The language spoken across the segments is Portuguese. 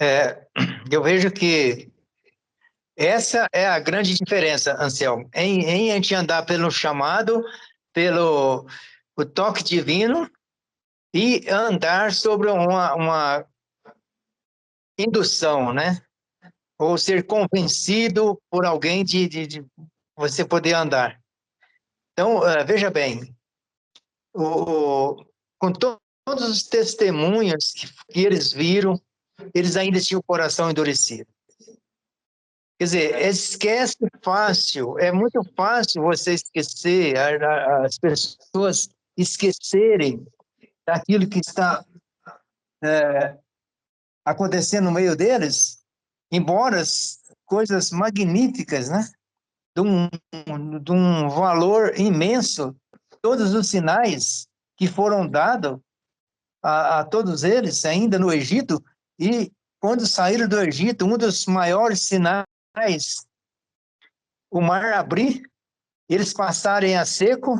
É, eu vejo que essa é a grande diferença, Anselmo, em a gente andar pelo chamado, pelo o toque divino e andar sobre uma indução, né? Ou ser convencido por alguém de você poder andar. Então, veja bem, com todos os testemunhos que eles viram, eles ainda tinham o coração endurecido. Quer dizer, esquece fácil, é muito fácil você esquecer, as pessoas esquecerem daquilo que está acontecendo no meio deles, embora coisas magníficas, né? De um valor imenso, todos os sinais que foram dados a todos eles, ainda no Egito, e quando saíram do Egito, um dos maiores sinais, o mar abrir, eles passarem a seco,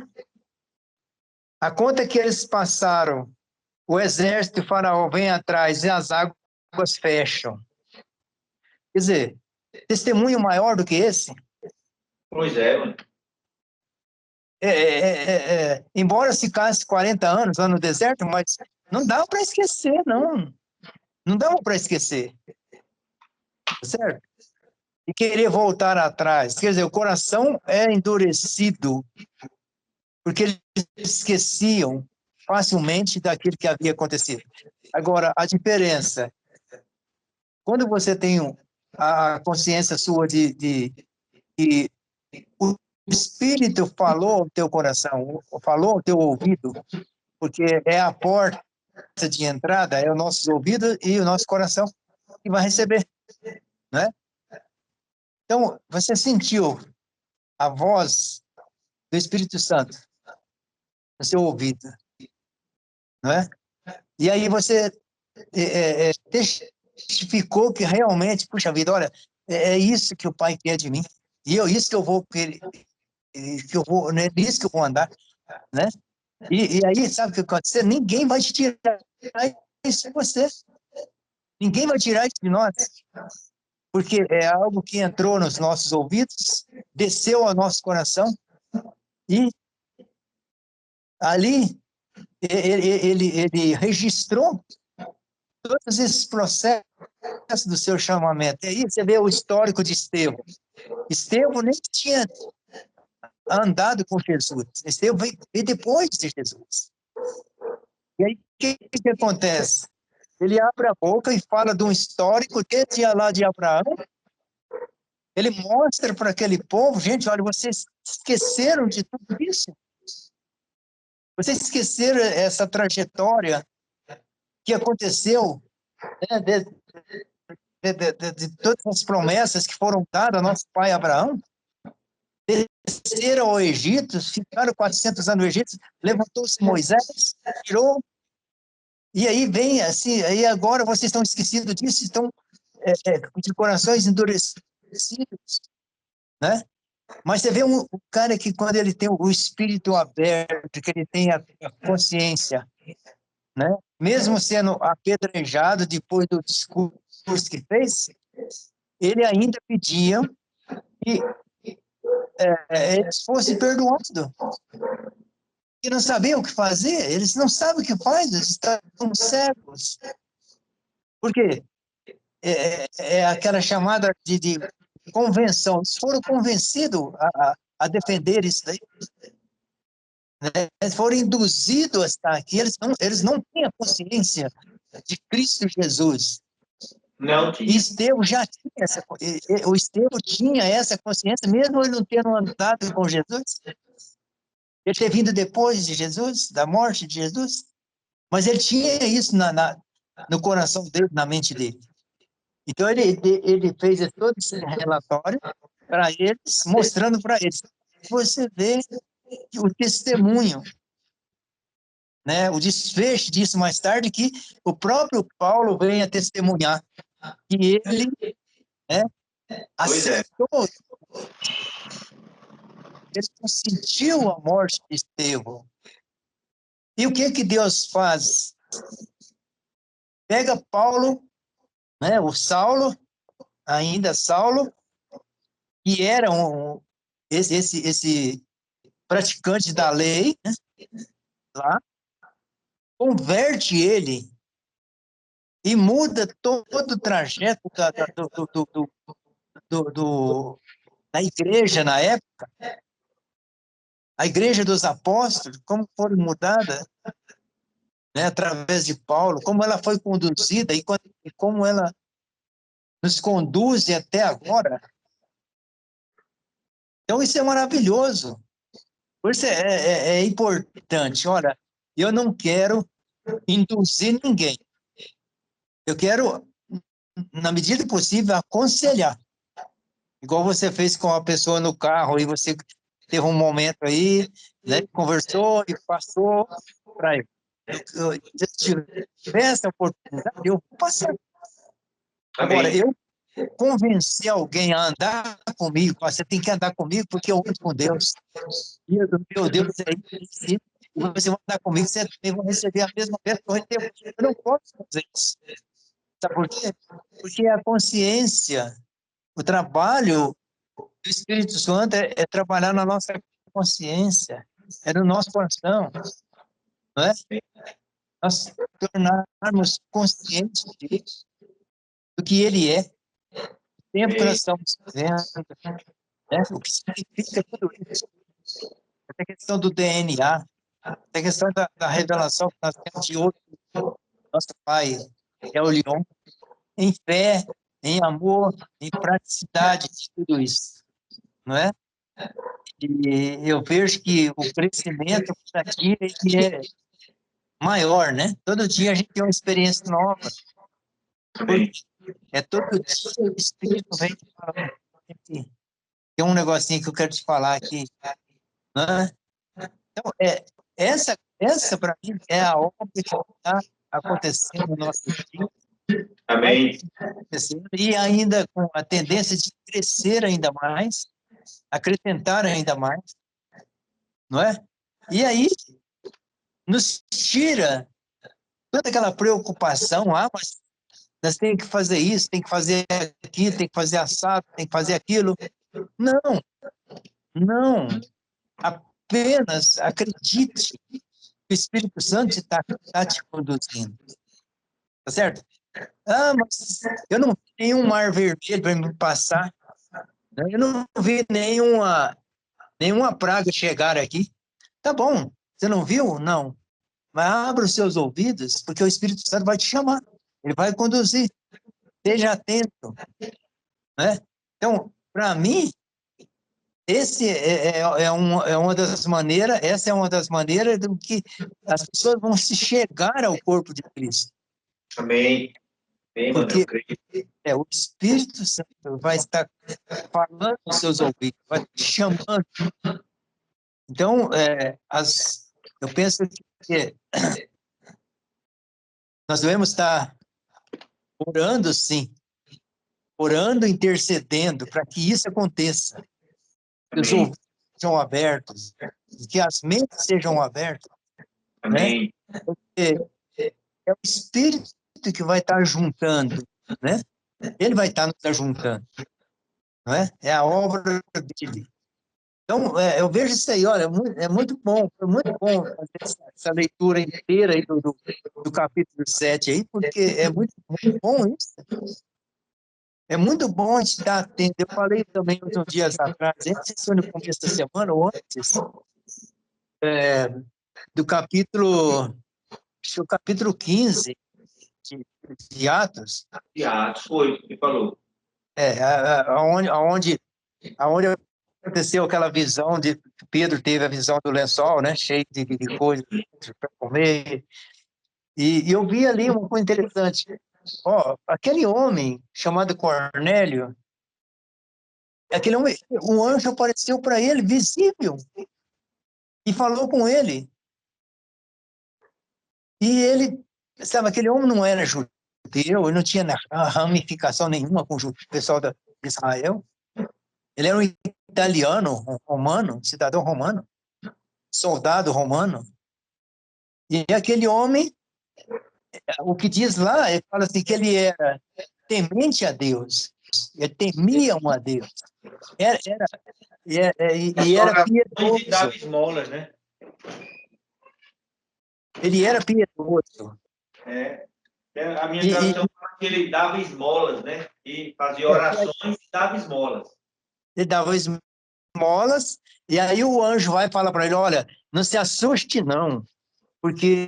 a conta que eles passaram, o exército de Faraó vem atrás e as águas fecham. Quer dizer, testemunho maior do que esse? Pois é, mano. Embora ficasse 40 anos lá no deserto, mas não dava para esquecer, não. Não dava para esquecer. Certo? E querer voltar atrás. Quer dizer, o coração é endurecido, porque eles esqueciam facilmente daquilo que havia acontecido. Agora, a diferença, quando você tem a consciência sua de o Espírito falou ao teu coração, falou ao teu ouvido, porque é a porta de entrada, é o nosso ouvido e o nosso coração que vai receber, né? Então, você sentiu a voz do Espírito Santo no seu ouvido, não é? E aí você testificou que realmente, puxa vida, olha, é isso que o Pai quer de mim, e isso que eu vou querer, que eu vou, né, nisso que eu vou andar, né? E aí, sabe o que acontece? Ninguém vai te tirar isso de você. Ninguém vai tirar isso de nós. Porque é algo que entrou nos nossos ouvidos, desceu ao nosso coração, e ali ele registrou todos esses processos do seu chamamento. E aí você vê o histórico de Estevão. Estevão nem tinha andado com Jesus. Estevão veio depois de Jesus. E aí, o que acontece? Ele abre a boca e fala de um histórico desde lá de Abraão. Ele mostra para aquele povo, gente, olha, vocês esqueceram de tudo isso. Vocês esqueceram essa trajetória que aconteceu, né, de todas as promessas que foram dadas ao nosso pai Abraão. Desceram ao Egito, ficaram 400 anos no Egito, levantou-se Moisés, tirou, e aí vem assim, aí agora vocês estão esquecidos disso, estão de corações endurecidos, né? Mas você vê um cara que quando ele tem o espírito aberto, que ele tem a consciência, né? Mesmo sendo apedrejado depois do discurso que fez, ele ainda pedia que eles fossem perdoados. E não sabiam o que fazer, eles não sabem o que faz, eles estão cegos. Por quê? É aquela chamada de convenção. Eles foram convencidos a defender isso daí. Né? Eles foram induzidos a estar aqui, eles não têm a consciência de Cristo Jesus. Não tinha. E Estevão já tinha o Estevão tinha essa consciência, mesmo ele não tendo andado com Jesus, ele ter vindo depois de Jesus, da morte de Jesus, mas ele tinha isso no coração dele, na mente dele. Então ele fez todo esse relatório para eles, mostrando para eles. Você vê o testemunho, né, o desfecho disso mais tarde, que o próprio Paulo vem a testemunhar que ele, né, aceitou, ele sentiu a morte de Estevão. E o que Deus faz? Pega Paulo, né? O Saulo, ainda Saulo, que era esse praticante da lei, né? Lá, converte ele e muda todo o trajeto da igreja na época, a igreja dos apóstolos, como foi mudada, né, através de Paulo, como ela foi conduzida e como ela nos conduz até agora. Então, isso é maravilhoso. Por isso é importante. Olha, eu não quero induzir ninguém. Eu quero, na medida possível, aconselhar. Igual você fez com a pessoa no carro, e você teve um momento aí, né, conversou e passou para ele. Se eu tiver essa oportunidade, eu vou passar. Agora, Amém. eu convencer alguém a andar comigo, você tem que andar comigo porque eu ando com Deus. E meu Deus é isso. E você vai andar comigo, você também vai receber a mesma coisa que eu recebo. Eu não posso fazer isso. Sabe por quê? Porque a consciência, o trabalho do Espírito Santo é trabalhar na nossa consciência, é no nosso coração, não é? Nós tornarmos conscientes do que Ele é, o tempo que nós estamos vivendo, né? O que significa tudo isso. Essa questão do DNA, essa questão da revelação que nós temos de outro, nosso Pai, é o Leão, em fé, em amor, em praticidade de tudo isso, não é? E eu vejo que o crescimento cada dia ele é maior, né? Todo dia a gente tem uma experiência nova. Amém. É todo dia o Espírito vem te falando. Tem um negocinho que eu quero te falar aqui, né? Então, essa para mim é a obra que está acontecendo no nosso dia, vai Amém. acontecendo, e ainda com a tendência de crescer ainda mais, acrescentar ainda mais, não é? E aí nos tira toda aquela preocupação, mas nós temos que fazer isso, tem que fazer aquilo, tem que fazer assado, tem que fazer aquilo. Não, não. Apenas acredite que o Espírito Santo está te conduzindo. Tá certo? Ah, mas eu não vi nenhum mar vermelho para me passar. Eu não vi nenhuma praga chegar aqui. Tá bom, você não viu? Não. Mas abra os seus ouvidos, porque o Espírito Santo vai te chamar. Ele vai conduzir. Esteja atento, né? Então, para mim, esse é uma das maneiras, essa é uma das maneiras do que as pessoas vão se chegar ao corpo de Cristo. Amém. Amém, mano. Porque Eu creio. o Espírito Santo vai estar falando nos seus ouvidos, vai te chamando. Então, eu penso que nós devemos estar orando, sim, orando, intercedendo para que isso aconteça, que os Amém. ouvidos sejam abertos, que as mentes sejam abertas, né? Amém. Porque é o Espírito que vai estar juntando, né? Ele vai estar nos juntando, não é? É a obra dele. Então, eu vejo isso aí, olha, é muito bom, foi muito bom fazer essa leitura inteira aí do capítulo 7 aí, porque é muito bom isso. É muito bom a gente estar atento. Eu falei também uns dias atrás, não sei se foi no começo da semana ou antes, do capítulo, acho que o capítulo 15 de Atos, E Atos foi, ele falou. aonde aconteceu aquela visão de Pedro teve a visão do lençol, né, cheio de coisas para comer. E eu vi ali uma coisa interessante. Ó, aquele homem chamado Cornélio, aquele homem, um anjo apareceu para ele, visível, e falou com ele. E ele, sabe, aquele homem não era judeu, ele não tinha ramificação nenhuma com o pessoal de Israel. Ele era um italiano, um romano, um cidadão romano, soldado romano. E aquele homem, o que diz lá, ele fala assim, que ele era temente a Deus. Ele temia a Deus. Era Orações e dava piedoso. esmolas, né? Ele era piedoso. A minha tradução fala que ele dava esmolas, né? E fazia orações e dava esmolas. Ele dava esmolas, e aí o anjo vai falar para ele, olha, não se assuste não, porque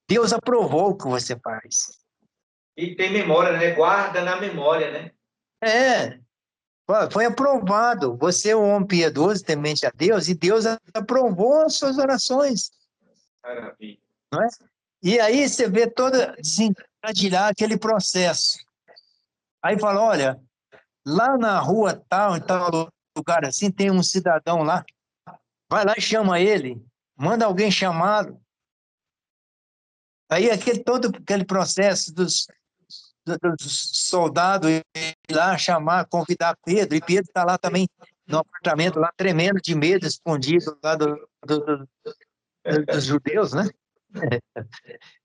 Deus aprovou o que você faz. E tem memória, né? Guarda na memória, né? Foi aprovado. Você é um homem piedoso, temente a Deus, e Deus aprovou as suas orações. Maravilha. Não é? E aí você vê toda desencadear aquele processo. Aí fala, olha, lá na rua tal, em tal lugar assim, tem um cidadão lá, vai lá e chama ele, manda alguém chamá-lo. Aí todo aquele processo dos soldados ir lá chamar, convidar Pedro, e Pedro está lá também no apartamento, lá tremendo de medo, escondido lá dos judeus, né?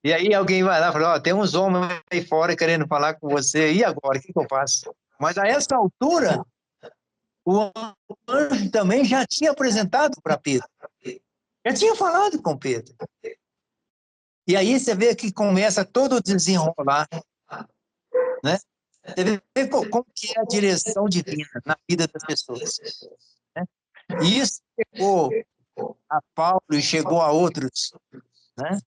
E aí alguém vai lá e fala, tem uns homens aí fora querendo falar com você, e agora, o que eu faço? Mas a essa altura, o anjo também já tinha apresentado para Pedro, já tinha falado com Pedro. E aí você vê que começa todo o desenrolar, né? Você vê como que é a direção divina na vida das pessoas, né? E isso chegou a Paulo e chegou a outros, né?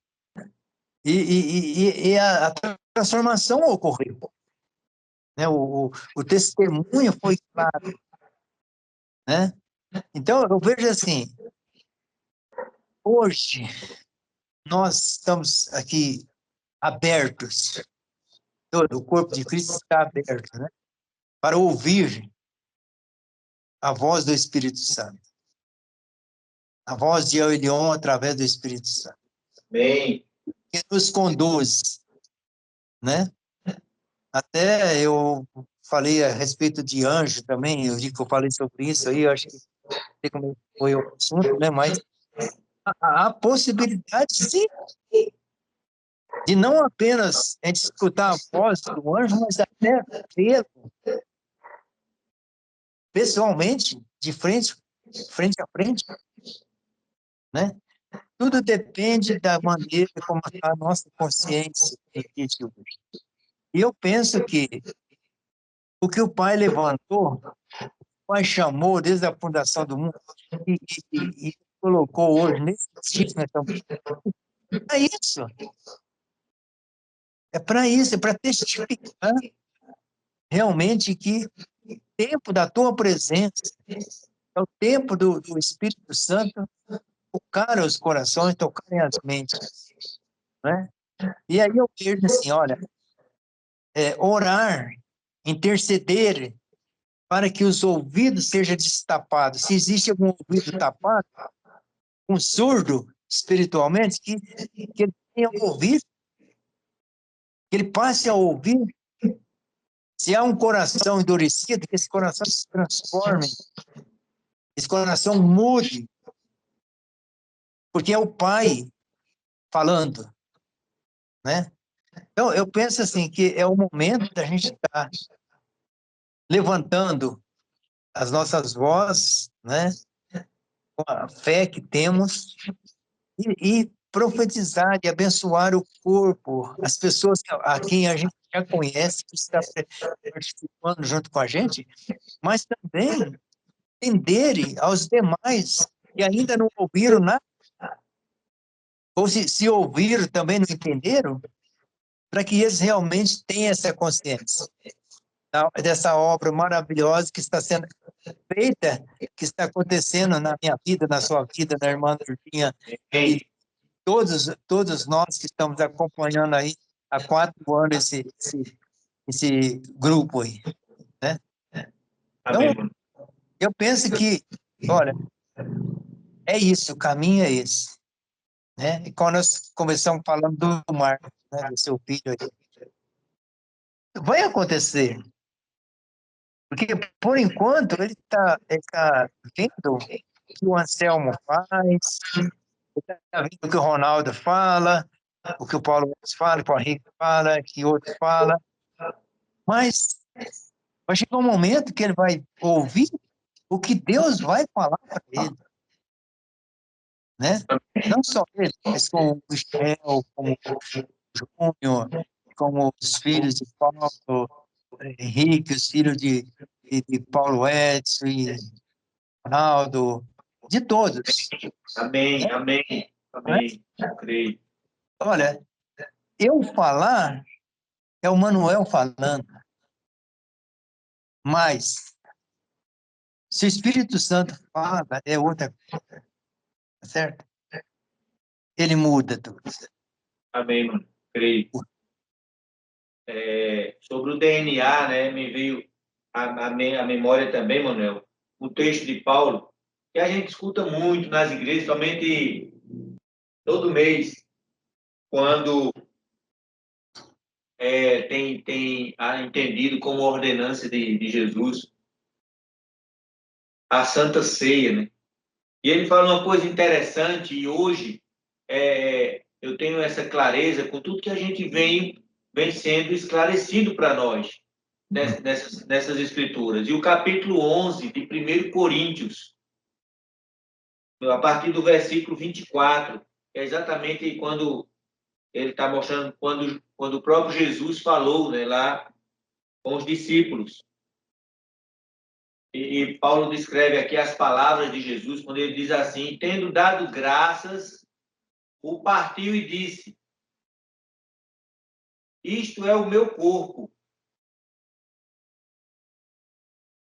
E a transformação ocorreu, né? O testemunho foi claro, né? Então, eu vejo assim, hoje nós estamos aqui abertos, todo o corpo de Cristo está aberto, né? Para ouvir a voz do Espírito Santo, a voz de Elion através do Espírito Santo, Bem. que nos conduz, né? Até eu falei a respeito de anjo também, eu digo que eu falei sobre isso aí, eu acho que não sei como foi o assunto, né? Mas há possibilidade, sim, de não apenas a gente escutar a voz do anjo, mas até vê-lo pessoalmente, de frente a frente, né? Tudo depende da maneira como está a nossa consciência no dia de hoje. E eu penso que o que o Pai levantou, o Pai chamou desde a fundação do mundo e colocou hoje nesse sítio, é isso. É para isso, é para testificar realmente que o tempo da tua presença é o tempo do Espírito Santo tocar os corações, tocar as mentes, né? E aí eu vejo assim, olha, orar, interceder para que os ouvidos sejam destapados. Se existe algum ouvido tapado, um surdo espiritualmente, que ele tenha ouvido, que ele passe a ouvir. Se há um coração endurecido, que esse coração se transforme, esse coração mude, porque é o Pai falando, né? Então, eu penso assim, que é o momento da gente estar levantando as nossas vozes, né? Com a fé que temos, e profetizar e abençoar o corpo, as pessoas a quem a gente já conhece, que está participando junto com a gente, mas também entenderem aos demais que ainda não ouviram nada, ou se ouviram também não entenderam, para que eles realmente tenham essa consciência dessa obra maravilhosa que está sendo feita, que está acontecendo na minha vida, na sua vida, na irmã Durtinha, e todos nós que estamos acompanhando aí há 4 anos esse grupo aí, né? Então, eu penso que, olha, é isso, o caminho é esse, né? E quando nós começamos falando do Marcos, né, do seu filho aí, vai acontecer, porque por enquanto ele tá vendo o que o Anselmo faz, ele está vendo o que o Ronaldo fala, o que o Paulo fala, o que o Henrique fala, que outro fala, Mas vai chegar um momento que ele vai ouvir o que Deus vai falar para ele, né? Não só ele, mas como o Israel, como o Júnior, como os filhos de Paulo, Henrique, os filhos de Paulo Edson e Ronaldo, de todos, né? Amém, amém, amém. Eu creio. Olha, eu falar é o Manuel falando, mas se o Espírito Santo fala, é outra coisa, certo? Ele muda tudo. Amém, mano. Creio. Sobre o DNA, né? Me veio a memória também, Manuel. O texto de Paulo, que a gente escuta muito nas igrejas, somente todo mês, quando tem entendido como ordenança de Jesus, a Santa Ceia, né? E ele fala uma coisa interessante, e hoje eu tenho essa clareza com tudo que a gente vem sendo esclarecido para nós nessas escrituras. E o capítulo 11 de 1 Coríntios, a partir do versículo 24, é exatamente quando ele está mostrando, quando o próprio Jesus falou, né, lá com os discípulos. E Paulo descreve aqui as palavras de Jesus, quando ele diz assim: tendo dado graças, o partiu e disse: isto é o meu corpo,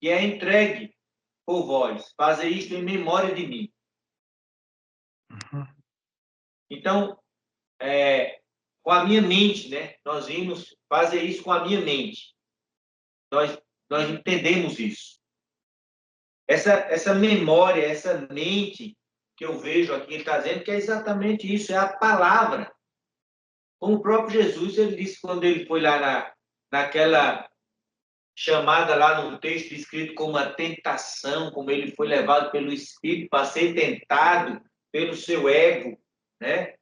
que é entregue por vós. Fazei isto em memória de mim. Então, com a minha mente, né? Nós vimos fazer isso com a minha mente. Nós entendemos isso. Essa memória, essa mente que eu vejo aqui, ele está dizendo que é exatamente isso, é a palavra. Como o próprio Jesus, ele disse quando ele foi lá naquela chamada lá no texto escrito como a tentação, como ele foi levado pelo Espírito para ser tentado pelo seu ego, né?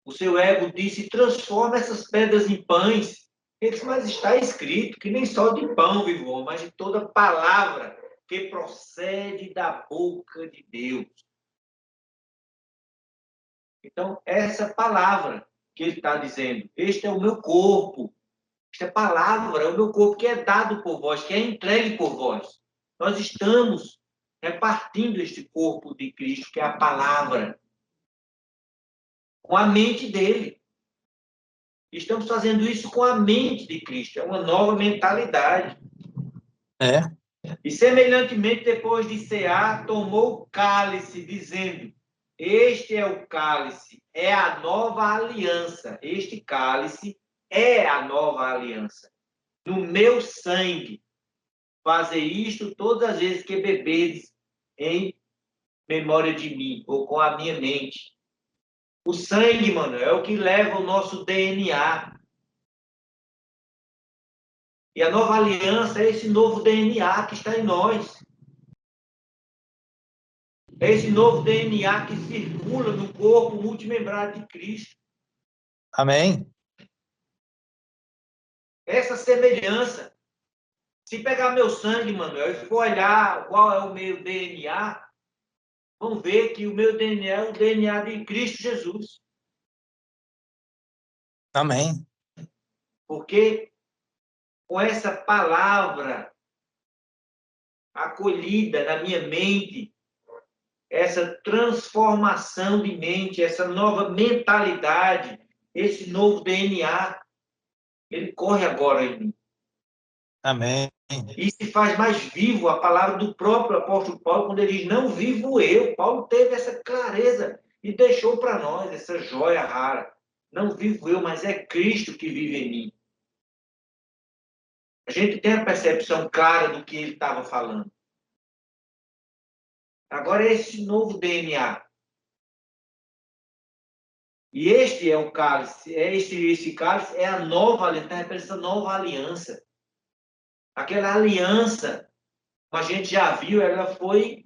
O seu ego disse: transforma essas pedras em pães. Ele disse: mas está escrito que nem só de pão vive o homem, mas de toda palavra que procede da boca de Deus. Então, essa palavra que ele está dizendo, este é o meu corpo, esta é palavra, é o meu corpo que é dado por vós, que é entregue por vós. Nós estamos repartindo este corpo de Cristo, que é a palavra, com a mente dele. Estamos fazendo isso com a mente de Cristo, é uma nova mentalidade. É. E semelhantemente, depois de cear, tomou o cálice, dizendo: este é o cálice, é a nova aliança. Este cálice é a nova aliança. No meu sangue, fazer isto todas as vezes que beberes em memória de mim, ou com a minha mente. O sangue, mano, é o que leva o nosso DNA. E a nova aliança é esse novo DNA que está em nós. É esse novo DNA que circula no corpo multimembrado de Cristo. Amém. Essa semelhança. Se pegar meu sangue, Manuel, e for olhar qual é o meu DNA, vão ver que o meu DNA é o DNA de Cristo Jesus. Amém. Porque com essa palavra acolhida na minha mente, essa transformação de mente, essa nova mentalidade, esse novo DNA, ele corre agora em mim. Amém. E se faz mais vivo a palavra do próprio apóstolo Paulo, quando ele diz: não vivo eu. Paulo teve essa clareza e deixou para nós essa joia rara. Não vivo eu, mas é Cristo que vive em mim. A gente tem a percepção clara do que ele estava falando. Agora, esse novo DNA. E este é o cálice, este cálice é a nova aliança, está representando a nova aliança. Aquela aliança, como a gente já viu, ela foi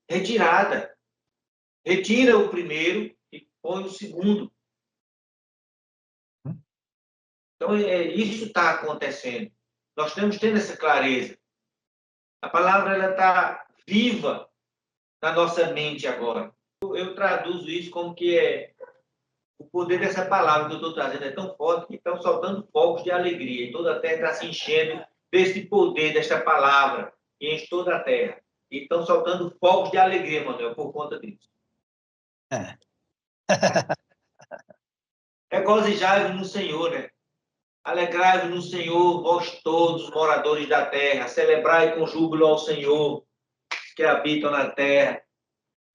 retirada. Retira o primeiro e põe o segundo. Então, isso está acontecendo. Nós estamos tendo essa clareza. A palavra ela está viva na nossa mente agora. Eu traduzo isso como que o poder dessa palavra que eu estou trazendo é tão forte que estão soltando fogos de alegria. E toda a terra está se enchendo desse poder, dessa palavra, que enche toda a terra. E estão soltando fogos de alegria, Manuel, por conta disso. É. Regozijai-vos no Senhor, né? Alegrai-vos no Senhor, vós todos, moradores da terra. Celebrai com júbilo ao Senhor, que habitam na terra.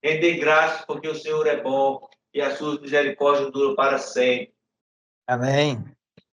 Rendei graças, porque o Senhor é bom e as suas misericórdias duram para sempre. Amém.